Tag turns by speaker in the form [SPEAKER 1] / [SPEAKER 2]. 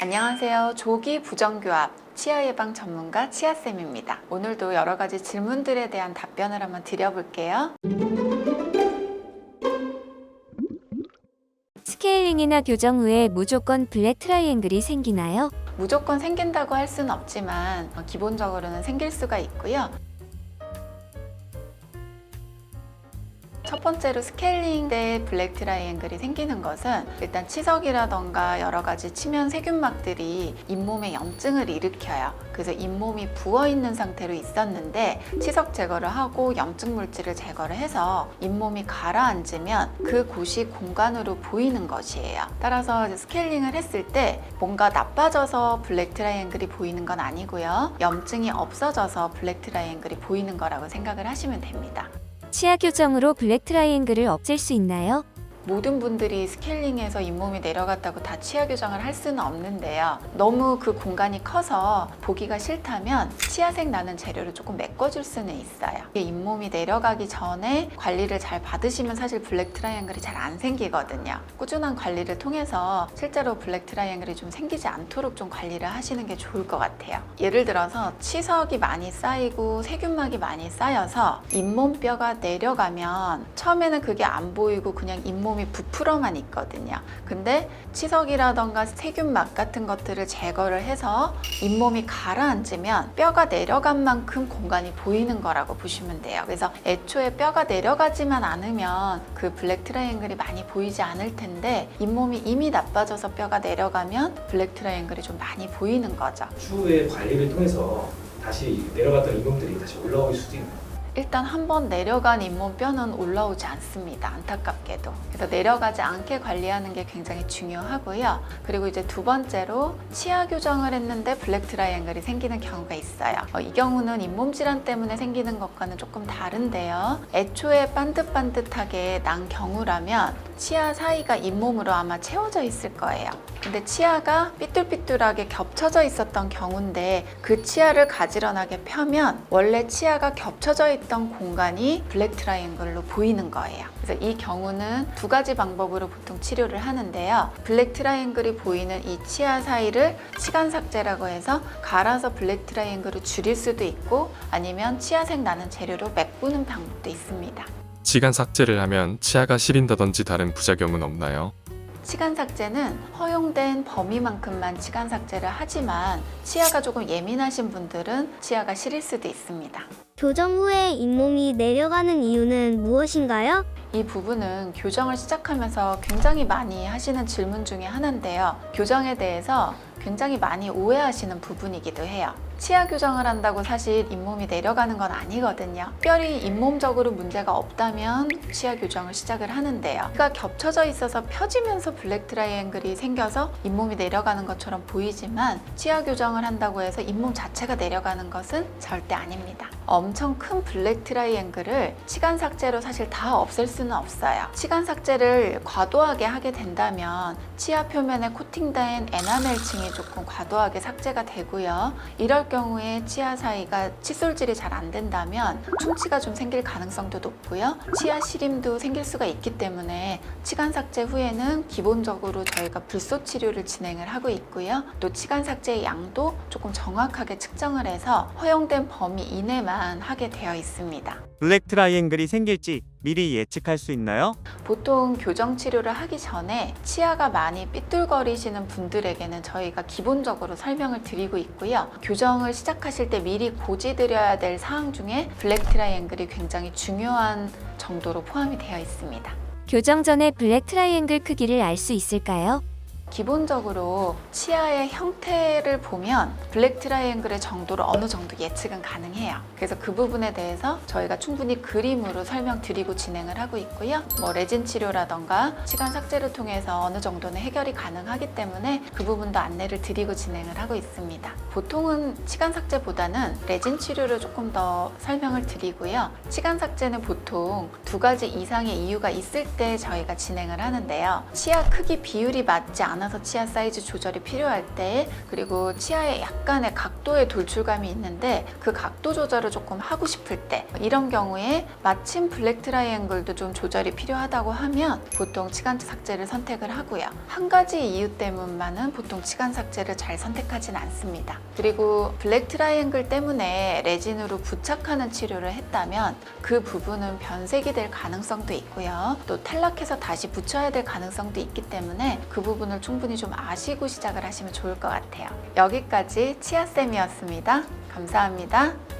[SPEAKER 1] 안녕하세요. 조기 부정교합 치아 예방 전문가 치아쌤입니다. 오늘도 여러 가지 질문들에 대한 답변을 한번 드려볼게요.
[SPEAKER 2] 스케일링이나 교정 후에 무조건 블랙 트라이앵글이 생기나요?
[SPEAKER 1] 무조건 생긴다고 할 수는 없지만 기본적으로는 생길 수가 있고요. 첫 번째로 스케일링 때 블랙 트라이앵글이 생기는 것은 일단 치석이라던가 여러 가지 치면 세균막들이 잇몸에 염증을 일으켜요. 그래서 잇몸이 부어 있는 상태로 있었는데 치석 제거를 하고 염증 물질을 제거를 해서 잇몸이 가라앉으면 그 곳이 공간으로 보이는 것이에요. 따라서 스케일링을 했을 때 뭔가 나빠져서 블랙 트라이앵글이 보이는 건 아니고요. 염증이 없어져서 블랙 트라이앵글이 보이는 거라고 생각을 하시면 됩니다.
[SPEAKER 2] 치아 교정으로 블랙 트라이앵글을 없앨 수 있나요?
[SPEAKER 1] 모든 분들이 스케일링해서 잇몸이 내려갔다고 다 치아 교정을 할 수는 없는데요. 너무 그 공간이 커서 보기가 싫다면 치아색 나는 재료를 조금 메꿔줄 수는 있어요. 잇몸이 내려가기 전에 관리를 잘 받으시면 사실 블랙 트라이앵글이 잘 안 생기거든요. 꾸준한 관리를 통해서 실제로 블랙 트라이앵글이 좀 생기지 않도록 좀 관리를 하시는 게 좋을 것 같아요. 예를 들어서 치석이 많이 쌓이고 세균막이 많이 쌓여서 잇몸뼈가 내려가면 처음에는 그게 안 보이고 그냥 잇몸이 부풀어만 있거든요. 근데 치석이라던가 세균막 같은 것들을 제거를 해서 잇몸이 가라앉으면 뼈가 내려간 만큼 공간이 보이는 거라고 보시면 돼요. 그래서 애초에 뼈가 내려가지만 않으면 그 블랙 트라이앵글이 많이 보이지 않을 텐데 잇몸이 이미 나빠져서 뼈가 내려가면 블랙 트라이앵글이 좀 많이 보이는 거죠.
[SPEAKER 3] 추후에 관리를 통해서 다시 내려갔던 잇몸들이 다시 올라올 수도 있나요?
[SPEAKER 1] 일단 한번 내려간 잇몸뼈는 올라오지 않습니다. 안타깝게도. 그래서 내려가지 않게 관리하는 게 굉장히 중요하고요. 그리고 이제 두 번째로 치아 교정을 했는데 블랙 트라이앵글이 생기는 경우가 있어요. 이 경우는 잇몸 질환 때문에 생기는 것과는 조금 다른데요. 애초에 반듯반듯하게 난 경우라면 치아 사이가 잇몸으로 아마 채워져 있을 거예요. 근데 치아가 삐뚤삐뚤하게 겹쳐져 있었던 경우인데 그 치아를 가지런하게 펴면 원래 치아가 겹쳐져 있던 공간이 블랙 트라이앵글로 보이는 거예요. 그래서 이 경우는 두 가지 방법으로 보통 치료를 하는데요. 블랙 트라이앵글이 보이는 이 치아 사이를 치간 삭제라고 해서 갈아서 블랙 트라이앵글을 줄일 수도 있고 아니면 치아색 나는 재료로 메꾸는 방법도 있습니다.
[SPEAKER 4] 치간 삭제를 하면 치아가 시린다든지 다른 부작용은 없나요?
[SPEAKER 1] 치간 삭제는 허용된 범위만큼만 치간 삭제를 하지만 치아가 조금 예민하신 분들은 치아가 시릴 수도 있습니다.
[SPEAKER 5] 교정 후에 잇몸이 내려가는 이유는 무엇인가요?
[SPEAKER 1] 이 부분은 교정을 시작하면서 굉장히 많이 하시는 질문 중에 하나인데요. 교정에 대해서 굉장히 많이 오해하시는 부분이기도 해요. 치아 교정을 한다고 사실 잇몸이 내려가는 건 아니거든요. 특별히 잇몸적으로 문제가 없다면 치아 교정을 시작을 하는데요. 뼈가 겹쳐져 있어서 펴지면서 블랙 트라이앵글이 생겨서 잇몸이 내려가는 것처럼 보이지만 치아 교정을 한다고 해서 잇몸 자체가 내려가는 것은 절대 아닙니다. 엄청 큰 블랙 트라이앵글을 치간 삭제로 사실 다 없앨 수는 없어요. 치간 삭제를 과도하게 하게 된다면 치아 표면에 코팅된 에나멜층이 조금 과도하게 삭제가 되고요. 이럴 경우에 치아 사이가 칫솔질이 잘 안 된다면 충치가 좀 생길 가능성도 높고요. 치아 시림도 생길 수가 있기 때문에 치간 삭제 후에는 기본적으로 저희가 불소 치료를 진행을 하고 있고요. 또 치간 삭제의 양도 조금 정확하게 측정을 해서 허용된 범위 이내만 하게 되어 있습니다.
[SPEAKER 6] 블랙 트라이앵글이 생길지 미리 예측할 수 있나요?
[SPEAKER 1] 보통 교정 치료를 하기 전에 치아가 많이 삐뚤거리시는 분들에게는 저희가 기본적으로 설명을 드리고 있고요. 교정을 시작하실 때 미리 고지드려야 될 사항 중에 블랙 트라이앵글이 굉장히 중요한 정도로 포함이 되어 있습니다.
[SPEAKER 2] 교정 전에 블랙 트라이앵글 크기를 알 수 있을까요?
[SPEAKER 1] 기본적으로 치아의 형태를 보면 블랙 트라이앵글의 정도를 어느 정도 예측은 가능해요. 그래서 그 부분에 대해서 저희가 충분히 그림으로 설명드리고 진행을 하고 있고요. 레진 치료라던가 치간 삭제를 통해서 어느 정도는 해결이 가능하기 때문에 그 부분도 안내를 드리고 진행을 하고 있습니다. 보통은 치간 삭제보다는 레진 치료를 조금 더 설명을 드리고요. 치간 삭제는 보통 두 가지 이상의 이유가 있을 때 저희가 진행을 하는데요. 치아 크기 비율이 맞지 않은 많아서 치아 사이즈 조절이 필요할 때, 그리고 치아에 약간의 각도의 돌출감이 있는데 그 각도 조절을 조금 하고 싶을 때, 이런 경우에 마침 블랙 트라이앵글도 좀 조절이 필요하다고 하면 보통 치간 삭제를 선택을 하고요. 한 가지 이유 때문만은 보통 치간 삭제를 잘 선택하진 않습니다. 그리고 블랙 트라이앵글 때문에 레진으로 부착하는 치료를 했다면 그 부분은 변색이 될 가능성도 있고요. 또 탈락해서 다시 붙여야 될 가능성도 있기 때문에 그 부분을 충분히 좀 아시고 시작을 하시면 좋을 것 같아요. 여기까지 치아쌤이었습니다. 감사합니다.